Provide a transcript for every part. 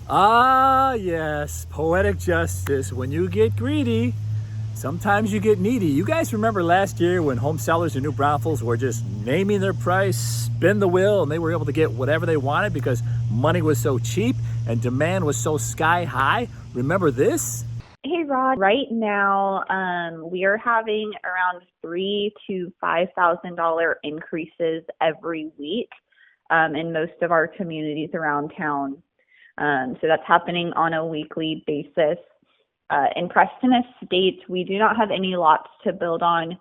Ah, yes, poetic justice. When you get greedy, sometimes you get needy. You guys remember last year when home sellers in New Braunfels were just naming their price, spin the wheel, and they were able to get whatever they wanted because money was so cheap and demand was so sky high? Remember this? Hey Rod, right now we are having around $3,000 to $5,000 increases every week in most of our communities around town. So that's happening on a weekly basis. In Preston Estates, we do not have any lots to build on.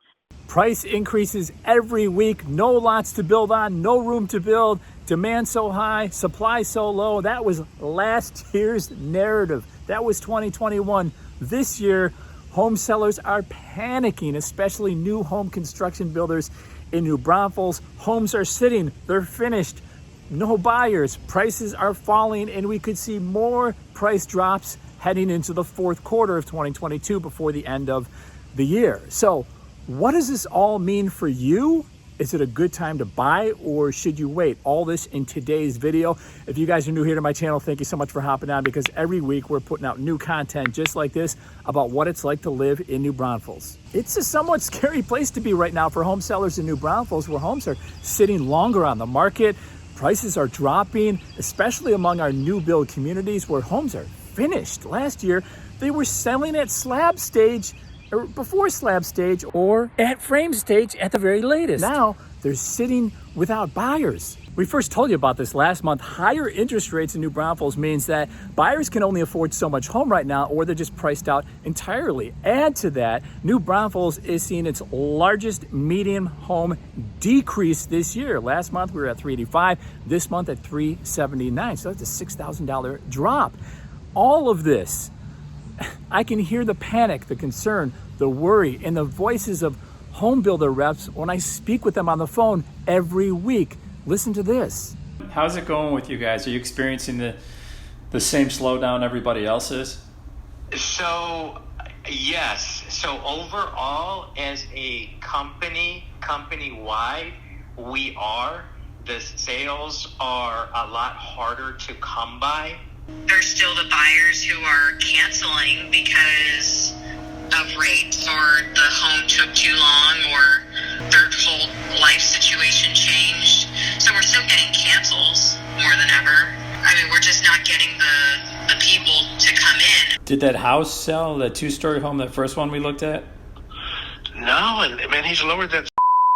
Price increases every week, no lots to build on, no room to build, demand so high, supply so low. That was last year's narrative. That was 2021. This year, home sellers are panicking, especially new home construction builders in New Braunfels. Homes are sitting, they're finished, no buyers, prices are falling, and we could see more price drops heading into the fourth quarter of 2022 before the end of the year. So what does this all mean for you? Is it a good time to buy or should you wait? All this in today's video. If you guys are new here to my channel, thank you so much for hopping on, because every week we're putting out new content just like this about what it's like to live in New Braunfels. It's a somewhat scary place to be right now for home sellers in New Braunfels, where homes are sitting longer on the market. Prices are dropping, especially among our new build communities where homes are finished. Last year, they were selling at slab stage, or before slab stage, or at frame stage at the very latest. Now, they're sitting without buyers. We first told you about this last month. Higher interest rates in New Braunfels means that buyers can only afford so much home right now, or they're just priced out entirely. Add to that, New Braunfels is seeing its largest median home decrease this year. Last month, we were at $385. This month at $379. So that's a $6,000 drop. All of this, I can hear the panic, the concern, the worry in the voices of home builder reps when I speak with them on the phone every week. Listen to this. How's it going with you guys? Are you experiencing the same slowdown everybody else is? So, yes. So overall, as a company-wide, we are. The sales are a lot harder to come by. There's still the buyers who are canceling because of rates, or the home took too long, or their whole life situation changed. So we're still getting cancels more than ever. I mean, we're just not getting the people to come in. Did that house sell, that two-story home, that first one we looked at? No, and man, he's lowered that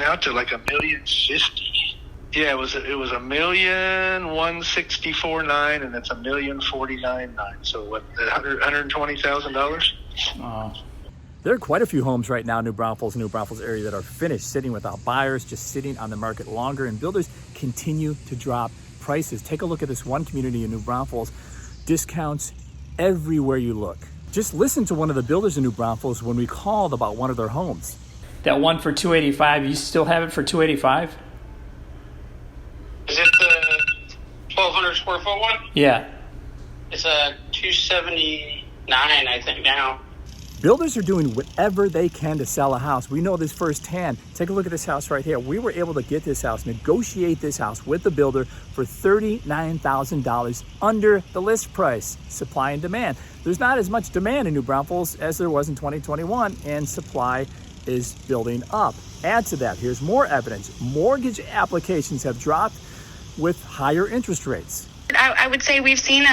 out to like $1,050,000. Yeah, it was $1,164,900, and it's $1,049,900. So what, $120,000? Oh. There are quite a few homes right now in New Braunfels area that are finished, sitting without buyers, just sitting on the market longer, and builders continue to drop prices. Take a look at this one community in New Braunfels. Discounts everywhere you look. Just listen to one of the builders in New Braunfels when we called about one of their homes. That one for $285, you still have it for $285? Is it the 1,200 square foot one? Yeah. It's a $279, I think, now. Builders are doing whatever they can to sell a house. We know this firsthand. Take a look at this house right here. We were able to get this house, negotiate this house with the builder for $39,000 under the list price. Supply and demand. There's not as much demand in New Braunfels as there was in 2021, and supply is building up. Add to that, here's more evidence. Mortgage applications have dropped with higher interest rates. I would say we've seen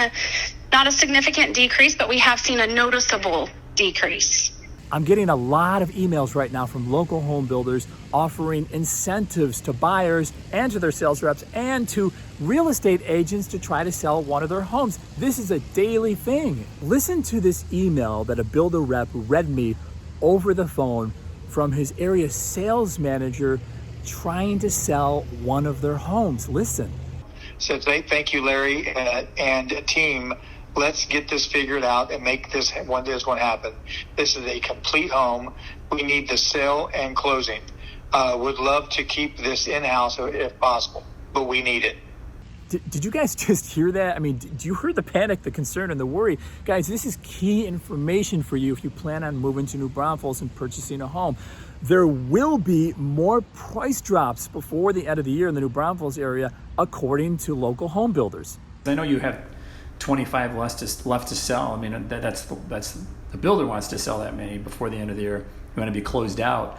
not a significant decrease, but we have seen a noticeable decrease. I'm getting a lot of emails right now from local home builders offering incentives to buyers and to their sales reps and to real estate agents to try to sell one of their homes. This is a daily thing. Listen to this email that a builder rep read me over the phone from his area sales manager trying to sell one of their homes. Listen. So thank you, Larry and team. Let's get this figured out and make this one happen. This is a complete home. We need the sale and closing. Would love to keep this in-house if possible, but we need it. Did you guys just hear that? I mean, did you hear the panic, the concern, and the worry? Guys, this is key information for you if you plan on moving to New Braunfels and purchasing a home. There will be more price drops before the end of the year in the New Braunfels area, according to local home builders. I know you have 25 left to sell. I mean, that's the builder wants to sell that many before the end of the year. You want to be closed out.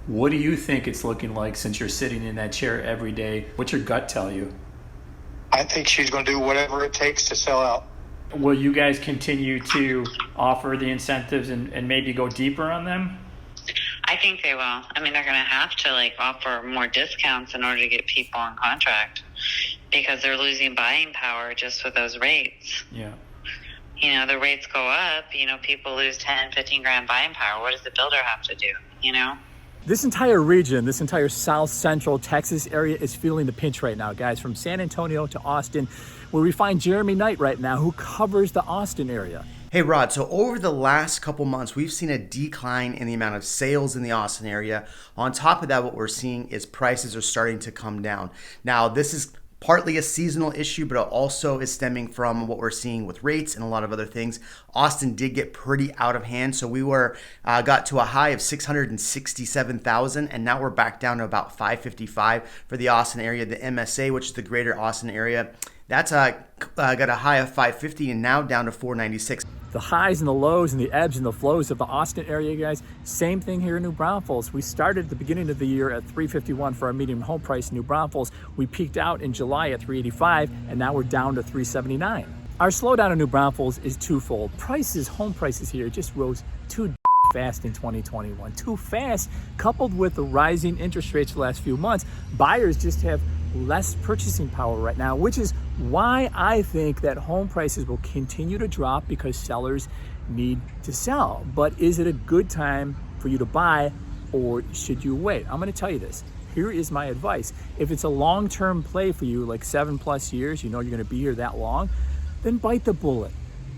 What do you think it's looking like since you're sitting in that chair every day? What's your gut tell you? I think she's going to do whatever it takes to sell out. Will you guys continue to offer the incentives and maybe go deeper on them? I think they will. I mean, they're going to have to offer more discounts in order to get people on contract because they're losing buying power just with those rates. Yeah. The rates go up, people lose 10, 15 grand buying power. What does the builder have to do, This entire region, this entire South Central Texas area is feeling the pinch right now, guys, from San Antonio to Austin, where we find Jeremy Knight right now, who covers the Austin area. Hey Rod, so over the last couple months, we've seen a decline in the amount of sales in the Austin area. On top of that, what we're seeing is prices are starting to come down. Now, this is partly a seasonal issue, but it also is stemming from what we're seeing with rates and a lot of other things. Austin did get pretty out of hand, so we got to a high of 667,000, and now we're back down to about 555 for the Austin area. The MSA, which is the greater Austin area, that's got a high of 550 and now down to 496. The highs and the lows and the ebbs and the flows of the Austin area, guys. Same thing here in New Braunfels. We started at the beginning of the year at $351 for our median home price in New Braunfels. We peaked out in July at $385, and now we're down to $379. Our slowdown in New Braunfels is twofold. Home prices here just rose too fast in 2021. Too fast, coupled with the rising interest rates the last few months. Buyers just have less purchasing power right now, which is why I think that home prices will continue to drop because sellers need to sell. But is it a good time for you to buy, or should you wait? I'm going to tell you this. Here is my advice. If it's a long-term play for you, like 7+ years, you're going to be here that long, then bite the bullet.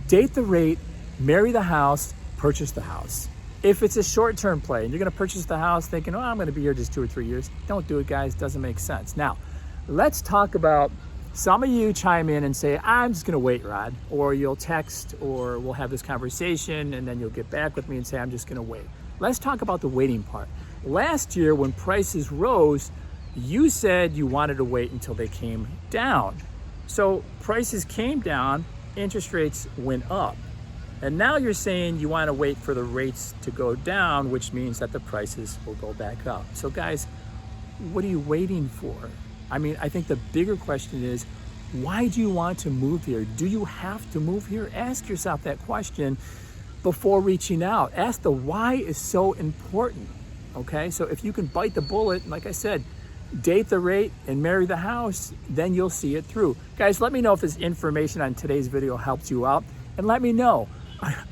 Date the rate, marry the house, purchase the house. If it's a short-term play and you're going to purchase the house thinking, oh, I'm going to be here just 2 or 3 years, don't do it, guys. Doesn't make sense. Now, let's talk about some of you chime in and say, I'm just going to wait, Rod, or you'll text, or we'll have this conversation, and then you'll get back with me and say, I'm just going to wait. Let's talk about the waiting part. Last year, when prices rose, you said you wanted to wait until they came down. So prices came down, interest rates went up. And now you're saying you want to wait for the rates to go down, which means that the prices will go back up. So guys, what are you waiting for? I mean, I think the bigger question is, why do you want to move here? Do you have to move here? Ask yourself that question before reaching out. Ask the why is so important, okay? So if you can bite the bullet, like I said, date the rate and marry the house, then you'll see it through. Guys, let me know if this information on today's video helps you out, and let me know,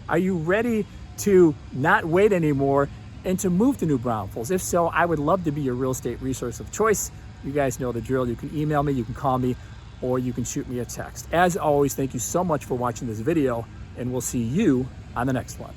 are you ready to not wait anymore and to move to New Braunfels? If so, I would love to be your real estate resource of choice. You guys know the drill. You can email me, you can call me, or you can shoot me a text. As always, thank you so much for watching this video, and we'll see you on the next one.